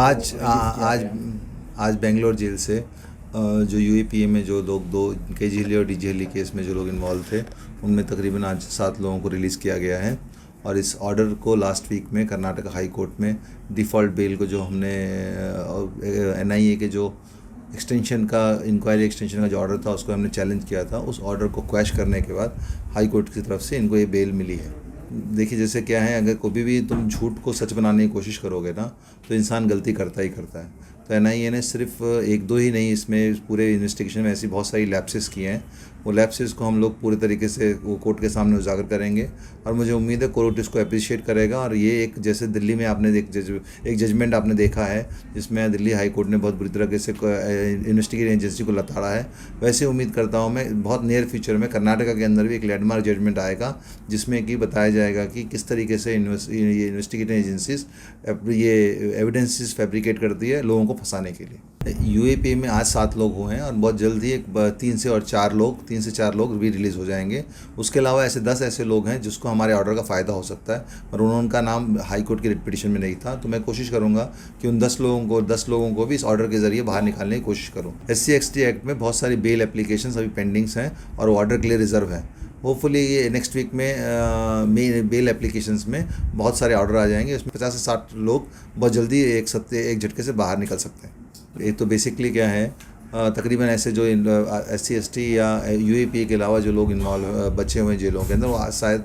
आज आ, रिलीज़ किया आज गया। आज बेंगलोर जेल से जो यूएपीए में जो लोग दो केजीएल और डीजीएल केस में जो लोग इन्वॉल्व थे, उनमें तकरीबन आज 7 लोगों को रिलीज़ किया गया है। और इस ऑर्डर को लास्ट वीक में कर्नाटक हाई कोर्ट में डिफ़ॉल्ट बेल को जो हमने एनआईए के जो एक्सटेंशन का इंक्वायरी एक्सटेंशन का जो ऑर्डर था उसको हमने चैलेंज किया था, उस ऑर्डर को क्वैश करने के बाद हाई कोर्ट की तरफ से इनको ये बेल मिली है। देखिए जैसे क्या है, अगर कभी भी तुम झूठ को सच बनाने की कोशिश करोगे ना, तो इंसान गलती करता ही करता है। तो एनआईए ने सिर्फ एक दो ही नहीं, इसमें पूरे इन्वेस्टिगेशन में ऐसी बहुत सारी लैप्सेस किए हैं। वो लैप्सेस को हम लोग पूरे तरीके से वो कोर्ट के सामने उजागर करेंगे, और मुझे उम्मीद है कोर्ट इसको अप्रिशिएट करेगा। और ये एक जैसे दिल्ली में आपने एक जजमेंट आपने देखा है जिसमें दिल्ली हाई कोर्ट ने बहुत बुरी तरीके से इन्वेस्टिगेटिंग एजेंसी को लताड़ा है, वैसे उम्मीद करता हूँ मैं बहुत नियर फ्यूचर में कर्नाटका के अंदर भी एक लैंडमार्क जजमेंट आएगा, जिसमें कि बताया जाएगा कि किस तरीके से ये इन्वेस्टिगेटिंग एजेंसीज ये एविडेंसेस फैब्रिकेट करती है लोगों को फंसाने के लिए। यूएपी में आज 7 लोग हुए हैं, और बहुत जल्दी एक 3 से 4 लोग भी रिलीज़ हो जाएंगे। उसके अलावा ऐसे 10 ऐसे लोग हैं जिसको हमारे ऑर्डर का फ़ायदा हो सकता है, और उनका नाम हाई कोर्ट की रिट पिटिशन में नहीं था। तो मैं कोशिश करूंगा कि उन 10 लोगों को भी इस ऑर्डर के ज़रिए बाहर निकालने की कोशिश करूँ। SC/ST एक्ट में बहुत सारी बेल एप्लीकेशन अभी पेंडिंग्स हैं और ऑर्डर के लिए रिजर्व है। होपफुली ये नेक्स्ट वीक में बेल एप्लीकेशंस में बहुत सारे ऑर्डर आ जाएंगे। इसमें 50 से 60 लोग बहुत जल्दी एक झटके से बाहर निकल सकते हैं। ये तो बेसिकली क्या है, तकरीबन ऐसे जो SC/ST या यूएपी के अलावा जो लोग इन्वॉल्व बचे हुए हैं जेलों के अंदर, वो शायद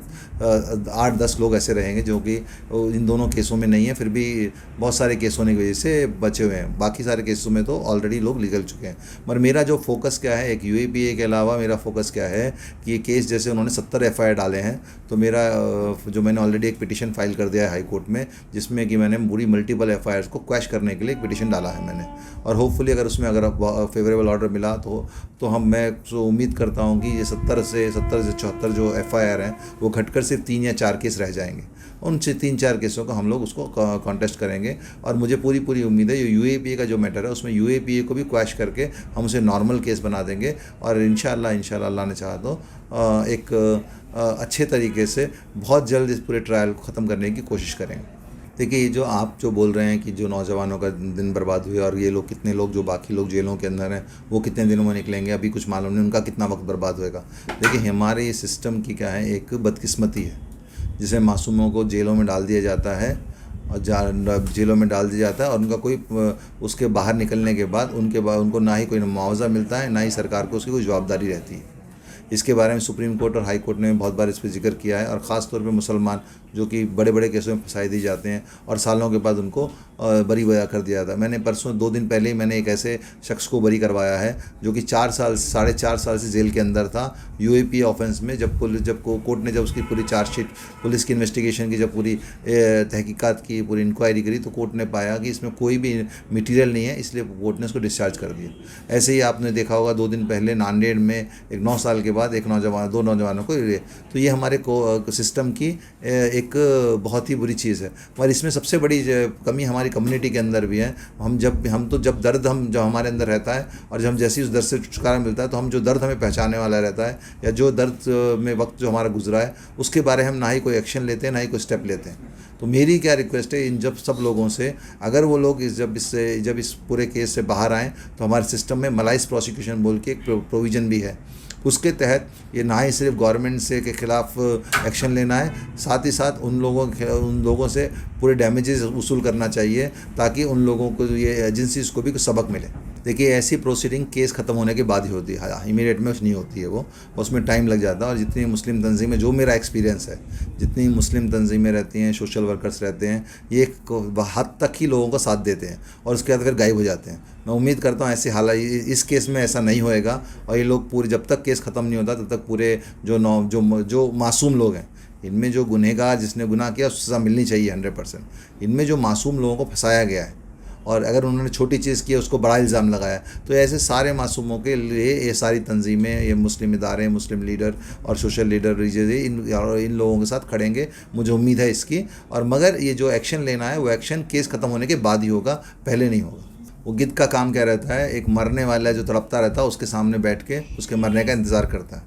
8-10 लोग ऐसे रहेंगे जो कि इन दोनों केसों में नहीं है, फिर भी बहुत सारे केस होने की वजह से बचे हुए हैं। बाकी सारे केसों में तो ऑलरेडी लोग निकल चुके हैं। मगर मेरा जो फोकस क्या है, एक यूएपीए के अलावा मेरा फोकस क्या है कि ये केस जैसे उन्होंने 70 FIR डाले हैं, तो मेरा जो मैंने ऑलरेडी एक पिटिशन फाइल कर दिया है हाई कोर्ट में, जिसमें कि मैंने पूरी मल्टीपल FIRs को क्वैश करने के लिए एक पिटिशन डाला है मैंने। और होपफुली अगर उसमें अगर फेवरेबल ऑर्डर मिला तो मैं तो उम्मीद करता हूँ कि ये 70 से 74 जो FIR हैं वो घटकर सिर्फ 3 या 4 केस रह जाएंगे। उन 3-4 केसों का हम लोग उसको कॉन्टेस्ट करेंगे, और मुझे पूरी उम्मीद है ये यूएपीए का जो मैटर है उसमें यूएपीए को भी क्वैश करके हम उसे नॉर्मल केस बना देंगे, और इंशाल्लाह अल्लाह ने चाहा तो एक अच्छे तरीके से बहुत जल्द इस पूरे ट्रायल को ख़त्म करने की कोशिश करेंगे। देखिए, ये जो आप जो बोल रहे हैं कि जो नौजवानों का दिन बर्बाद हुए, और ये लोग कितने लोग जो बाकी लोग जेलों के अंदर हैं वो कितने दिनों में निकलेंगे, अभी कुछ मालूम नहीं उनका कितना वक्त बर्बाद होएगा। देखिए, हमारे इस सिस्टम की क्या है, एक बदकिस्मती है, जिसे मासूमों को जेलों में डाल दिया जाता है, और जेलों में डाल दिया जाता है, और उनका कोई उसके बाहर निकलने के बाद उनको ना ही कोई मुआवजा मिलता है, ना ही सरकार को उसकी कोई जवाबदारी रहती है। इसके बारे में सुप्रीम कोर्ट और हाई कोर्ट ने बहुत बार इस पर जिक्र किया है, और ख़ास तौर पे मुसलमान जो कि बड़े बड़े केसों में फंसाई दी जाते हैं और सालों के बाद उनको बरी बया कर दिया जाता है। मैंने परसों 2 दिन पहले ही मैंने एक ऐसे शख्स को बरी करवाया है जो कि 4 साल से जेल के अंदर था यूएपीए ऑफेंस में। जब कोर्ट ने जब उसकी पूरी चार्जशीट, पुलिस की इन्वेस्टिगेशन की जब पूरी तहकीकात की, पूरी इंक्वायरी करी, तो कोर्ट ने पाया कि इसमें कोई भी मटीरियल नहीं है, इसलिए कोर्ट ने उसको डिस्चार्ज कर दिया। ऐसे ही आपने देखा होगा 2 दिन पहले नांदेड़ में एक 9 साल के बाद दो नौजवानों को। तो ये हमारे सिस्टम की एक बहुत ही बुरी चीज़ है। और इसमें सबसे बड़ी कमी हमारी कम्युनिटी के अंदर भी है। जब दर्द हमारे अंदर रहता है, और जब हम जैसे उस दर्द से छुटकारा मिलता है, तो हम जो दर्द हमें पहचानने वाला रहता है, या जो दर्द में वक्त जो हमारा गुजरा है, उसके बारे में हम ना ही कोई एक्शन लेते हैं, ना ही कोई स्टेप लेते हैं। तो मेरी क्या रिक्वेस्ट है इन जब सब लोगों से, अगर वो लोग जब इस पूरे केस से बाहर आएँ, तो हमारे सिस्टम में मलाइस प्रोसिक्यूशन बोल के एक प्रोविज़न भी है। उसके तहत ये ना ही सिर्फ गवर्नमेंट से के ख़िलाफ़ एक्शन लेना है, साथ ही साथ उन लोगों से पूरे डैमेजेस वसूल करना चाहिए, ताकि उन लोगों को, ये एजेंसीज़ को भी कुछ सबक मिले। देखिए, ऐसी प्रोसीडिंग केस ख़त्म होने के बाद ही होती है, इमीडिएट में नहीं होती है वो, उसमें टाइम लग जाता है। और जितनी मुस्लिम तंजीमें, जो मेरा एक्सपीरियंस है, जितनी मुस्लिम तंजीमें रहती हैं, सोशल वर्कर्स रहते हैं, ये एक हद तक ही लोगों का साथ देते हैं, और उसके बाद फिर गायब हो जाते हैं। मैं उम्मीद करता हूँ ऐसी हालत इस केस में ऐसा नहीं होएगा, और ये लोग पूरे, जब तक केस ख़त्म नहीं होता तब तक पूरे जो मासूम लोग हैं, इनमें जो गुनहगार, जिसने गुनाह किया उसको सज़ा मिलनी चाहिए 100%। इनमें जो मासूम लोगों को फंसाया गया है, और अगर उन्होंने छोटी चीज़ की है उसको बड़ा इल्ज़ाम लगाया, तो ऐसे सारे मासूमों के लिए ये सारी तंजीमें, ये मुस्लिम इदारे, मुस्लिम लीडर और सोशल लीडर इन लोगों के साथ खड़ेंगे, मुझे उम्मीद है इसकी। और मगर ये जो एक्शन लेना है, वो एक्शन केस ख़त्म होने के बाद ही होगा, पहले नहीं होगा। वो गिद्ध का काम क्या रहता है, एक मरने वाला जो तड़पता रहता है उसके सामने बैठ के उसके मरने का इंतज़ार करता है।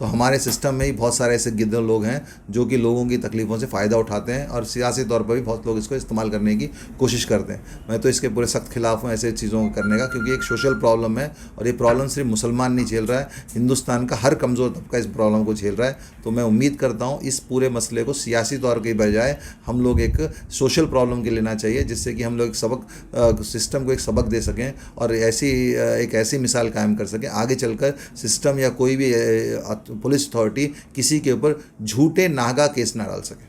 तो हमारे सिस्टम में ही बहुत सारे ऐसे गिद्धर लोग हैं जो कि लोगों की तकलीफ़ों से फ़ायदा उठाते हैं और सियासी तौर पर भी बहुत लोग इसको इस्तेमाल करने की कोशिश करते हैं। मैं तो इसके पूरे सख्त खिलाफ हूँ ऐसे चीज़ों को करने का, क्योंकि एक सोशल प्रॉब्लम है और ये प्रॉब्लम सिर्फ मुसलमान नहीं झेल रहा है, हिंदुस्तान का हर कमज़ोर तबका इस प्रॉब्लम को झेल रहा है। तो मैं उम्मीद करता हूँ इस पूरे मसले को सियासी तौर के बजाय हम लोग एक सोशल प्रॉब्लम के लेना चाहिए, जिससे कि हम लोग एक सबक सिस्टम को एक सबक दे सकें और एक ऐसी मिसाल कायम कर सकें आगे चलकर सिस्टम या कोई भी पुलिस अथॉरिटी किसी के ऊपर झूठे नागा केस ना डाल सके।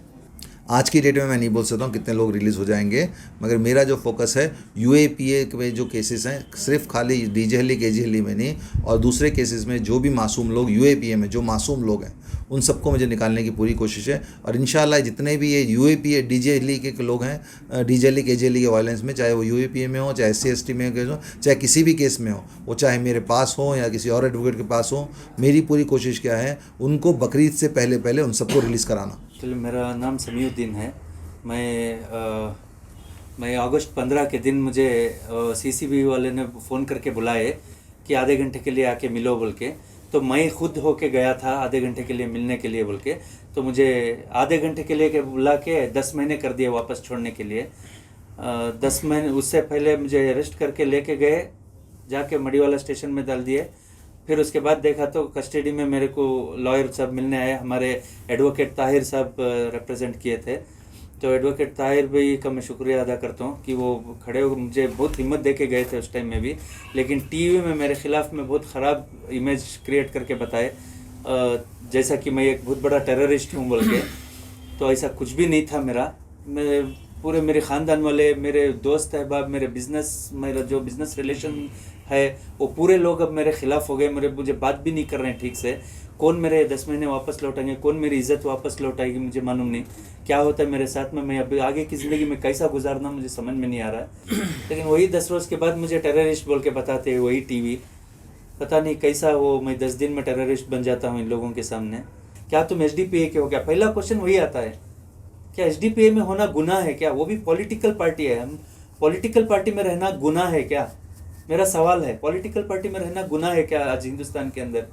आज की डेट में मैं नहीं बोल सकता हूँ कितने लोग रिलीज़ हो जाएंगे, मगर मेरा जो फोकस है यूएपीए में जो केसेस हैं, सिर्फ खाली डीजेएलई केजीएलई में नहीं और दूसरे केसेस में जो भी मासूम लोग यूएपीए में जो मासूम लोग हैं उन सबको मुझे निकालने की पूरी कोशिश है। और इंशाल्लाह जितने भी ये यूएपीए डीजेएलई के लोग हैं, डीजेएलई केजीएलई के वायलेंस में, चाहे वो यूएपीए में हो, चाहे एससी एसटी में हो, चाहे किसी भी केस में हो, वो चाहे मेरे पास हो या किसी और एडवोकेट के पास हो, मेरी पूरी कोशिश क्या है उनको बकरीद से पहले उन सबको रिलीज़ कराना। चलिए, मेरा नाम समीउद्दीन है। मैं अगस्त 15 के दिन मुझे सीसीबी वाले ने फ़ोन करके बुलाए कि आधे घंटे के लिए आके मिलो बोल के। तो मैं खुद होके गया था आधे घंटे के लिए मिलने के लिए बोल के। तो मुझे आधे घंटे के लिए बुला के 10 महीने कर दिए वापस छोड़ने के लिए। 10 महीने उससे पहले मुझे अरेस्ट करके लेके गए, जाके मड़ीवाला स्टेशन में डाल दिए। फिर उसके बाद देखा तो कस्टडी में मेरे को लॉयर साहब मिलने आए, हमारे एडवोकेट ताहिर साहब रिप्रेजेंट किए थे। तो एडवोकेट ताहिर भाई का मैं शुक्रिया अदा करता हूँ कि वो खड़े हो मुझे बहुत हिम्मत दे के गए थे उस टाइम में भी। लेकिन टीवी में मेरे ख़िलाफ़ में बहुत ख़राब इमेज क्रिएट करके बताए, जैसा कि मैं एक बहुत बड़ा टेररिस्ट हूँ बोल के। तो ऐसा कुछ भी नहीं था। मैं पूरे मेरे ख़ानदान वाले, मेरे दोस्त अहबाब, मेरा जो बिज़नेस रिलेशन है वो पूरे लोग अब मेरे ख़िलाफ़ हो गए। मुझे बात भी नहीं कर रहे हैं ठीक से। कौन मेरे 10 महीने वापस लौटाएंगे, कौन मेरी इज़्ज़त वापस लौटाएगी, मुझे मालूम नहीं। क्या होता है मेरे साथ में, मैं अभी आगे की ज़िंदगी में कैसा गुजारना मुझे समझ में नहीं आ रहा है। लेकिन वही 10 रोज़ के बाद मुझे टेररिस्ट बोल के बताते हैं वही टीवी। पता नहीं कैसा वो मैं 10 दिन में टेररिस्ट बन जाता हूँ इन लोगों के सामने। क्या तुम एसडीपीए के हो क्या? पहला क्वेश्चन वही आता है, क्या एसडीपीए में होना गुनाह है क्या? वो भी पॉलिटिकल पार्टी है, हम पॉलिटिकल पार्टी में रहना गुनाह है क्या? मेरा सवाल है, पॉलिटिकल पार्टी में रहना गुनाह है क्या आज हिंदुस्तान के अंदर?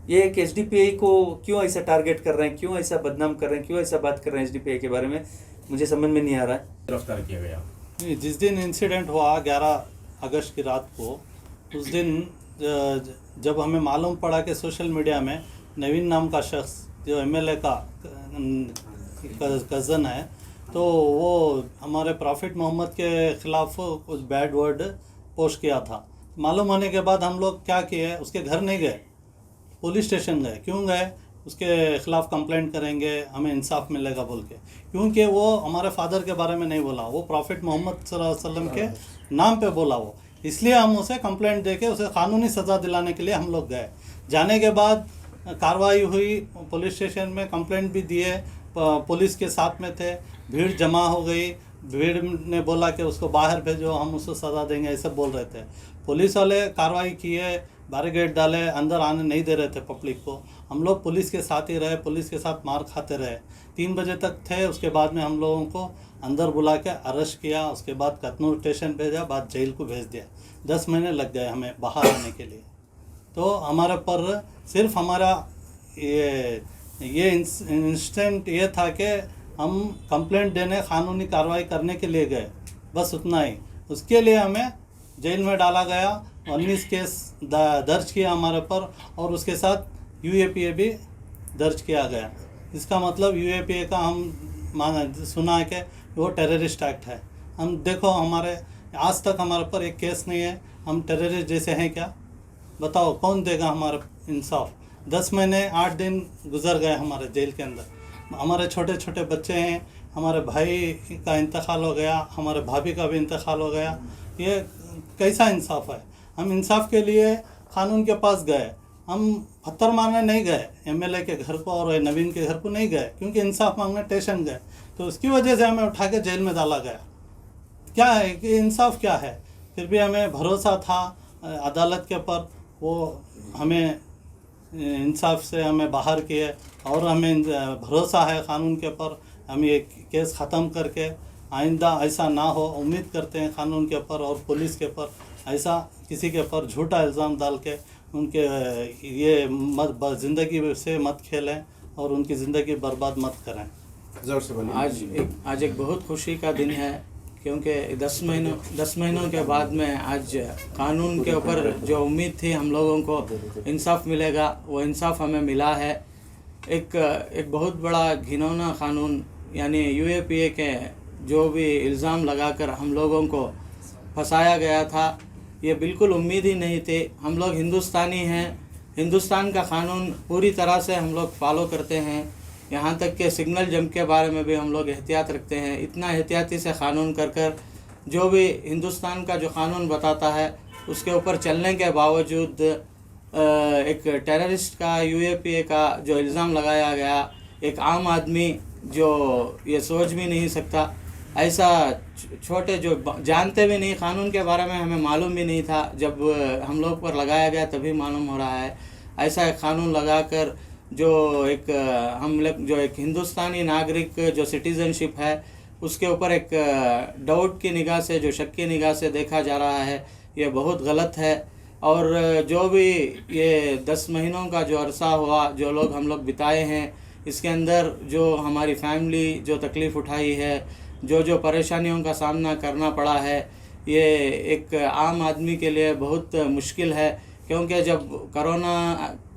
ये एक एसडीपीआई को क्यों ऐसा टारगेट कर रहे हैं, क्यों ऐसा बदनाम कर रहे हैं, क्यों ऐसा बात कर रहे हैं एसडीपीआई के बारे में, मुझे समझ में नहीं आ रहा है। गिरफ्तार किया गया जिस दिन इंसिडेंट हुआ 11 अगस्त की रात को, उस दिन जब हमें मालूम पड़ा कि सोशल मीडिया में नवीन नाम का शख्स जो एमएलए का कज़न है, तो वो हमारे प्रॉफिट मोहम्मद के ख़िलाफ़ कुछ बैड वर्ड पोस्ट किया था। मालूम होने के बाद हम लोग क्या किए, उसके घर नहीं गए, पुलिस स्टेशन गए। क्यों गए? उसके ख़िलाफ़ कंप्लेंट करेंगे, हमें इंसाफ मिलेगा बोल के। क्योंकि वो हमारे फादर के बारे में नहीं बोला, वो प्रॉफिट मोहम्मद सल्लल्लाहु अलैहि वसल्लम के नाम पे बोला वो, इसलिए हम उसे कंप्लेंट दे के उसे कानूनी सज़ा दिलाने के लिए हम लोग गए। जाने के बाद कार्रवाई हुई, पुलिस स्टेशन में कंप्लेंट भी दिए, पुलिस के साथ में थे, भीड़ जमा हो गई। भीड़ ने बोला कि उसको बाहर भेजो, हम उसको सज़ा देंगे, ऐसे बोल रहे थे। पुलिस वाले कार्रवाई किए, बैरिकेड डाले, अंदर आने नहीं दे रहे थे पब्लिक को। हम लोग पुलिस के साथ ही रहे, पुलिस के साथ मार खाते रहे। 3 बजे तक थे। उसके बाद में हम लोगों को अंदर बुला के अरेस्ट किया, उसके बाद कतनूर स्टेशन भेजा, बाद जेल को भेज दिया। 10 महीने लग गए हमें बाहर आने के लिए। तो हमारे पर सिर्फ हमारा ये इंस्टेंट ये था कि हम कंप्लेंट देने, कानूनी कार्रवाई करने के लिए गए, बस उतना ही। उसके लिए हमें जेल में डाला गया। 19 केस दर्ज किया हमारे पर, और उसके साथ यूएपीए भी दर्ज किया गया। इसका मतलब यूएपीए का हम सुना है कि वो टेररिस्ट एक्ट है। हम देखो, हमारे आज तक हमारे पर एक केस नहीं है। हम टेररिस्ट जैसे हैं क्या? बताओ, कौन देगा हमारा इंसाफ? 10 महीने 8 दिन गुजर गए हमारे जेल के अंदर। हमारे छोटे छोटे बच्चे हैं, हमारे भाई का इंतकाल हो गया, हमारे भाभी का भी इंतकाल हो गया। ये कैसा इंसाफ है? हम इंसाफ के लिए कानून के पास गए, हम पत्थर मारने नहीं गए एमएलए के घर को और नवीन के घर को नहीं गए, क्योंकि इंसाफ मांगने स्टेशन गए। तो उसकी वजह से हमें उठा के जेल में डाला गया। क्या है कि इंसाफ क्या है? फिर भी हमें भरोसा था अदालत के ऊपर, वो हमें इंसाफ से हमें बाहर किए, और हमें भरोसा है कानून के ऊपर। हम ये केस ख़त्म करके आइंदा ऐसा ना हो, उम्मीद करते हैं कानून के ऊपर और पुलिस के ऊपर ऐसा किसी के ऊपर झूठा इल्ज़ाम डाल के उनके ये ज़िंदगी से मत खेलें और उनकी ज़िंदगी बर्बाद मत करें। जोर से बोलिए। आज एक बहुत खुशी का दिन है, क्योंकि 10 महीनों के बाद में आज कानून के ऊपर जो उम्मीद थी हम लोगों को इंसाफ मिलेगा, वो इंसाफ हमें मिला है। एक बहुत बड़ा घिनौना कानून यानी यूएपीए के जो भी इल्ज़ाम लगाकर हम लोगों को फंसाया गया था, ये बिल्कुल उम्मीद ही नहीं थी। हम लोग हिंदुस्तानी हैं, हिंदुस्तान का कानून पूरी तरह से हम लोग फॉलो करते हैं। यहाँ तक कि सिग्नल जंप के बारे में भी हम लोग एहतियात रखते हैं। इतना एहतियाती से क़ानून कर जो भी हिंदुस्तान का जो कानून बताता है उसके ऊपर चलने के बावजूद एक टेररिस्ट का, यूएपीए का जो इल्ज़ाम लगाया गया, एक आम आदमी जो ये सोच भी नहीं सकता, ऐसा छोटे जो जानते भी नहीं, कानून के बारे में हमें मालूम भी नहीं था, जब हम लोग पर लगाया गया तभी मालूम हो रहा है। ऐसा एक कानून लगाकर जो एक हम लोग जो एक हिंदुस्तानी नागरिक जो सिटीज़नशिप है उसके ऊपर एक डाउट की निगाह से, जो शक की निगाह से देखा जा रहा है, ये बहुत गलत है। और जो भी ये 10 महीनों का जो अरसा हुआ, जो लोग हम लोग बिताए हैं, इसके अंदर जो हमारी फैमिली जो तकलीफ़ उठाई है, जो परेशानियों का सामना करना पड़ा है, ये एक आम आदमी के लिए बहुत मुश्किल है। क्योंकि जब कोरोना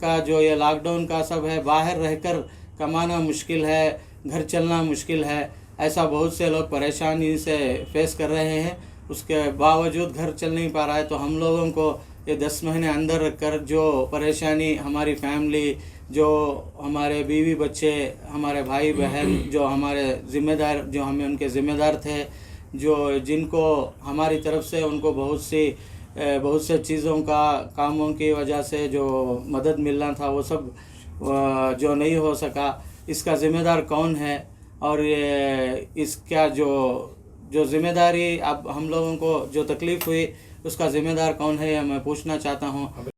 का जो ये लॉकडाउन का सब है, बाहर रहकर कमाना मुश्किल है, घर चलना मुश्किल है, ऐसा बहुत से लोग परेशानी से फेस कर रहे हैं। उसके बावजूद घर चल नहीं पा रहा है, तो हम लोगों को ये 10 महीने अंदर रख कर जो परेशानी हमारी फैमिली, जो हमारे बीवी बच्चे, हमारे भाई बहन, जो हमारे ज़िम्मेदार, जो हमें उनके ज़िम्मेदार थे, जो जिनको हमारी तरफ से उनको बहुत से चीज़ों का, कामों की वजह से जो मदद मिलना था, वो सब जो नहीं हो सका, इसका ज़िम्मेदार कौन है? और ये इसका जो ज़िम्मेदारी अब हम लोगों को जो तकलीफ़ हुई उसका ज़िम्मेदार कौन है, ये मैं पूछना चाहता हूँ।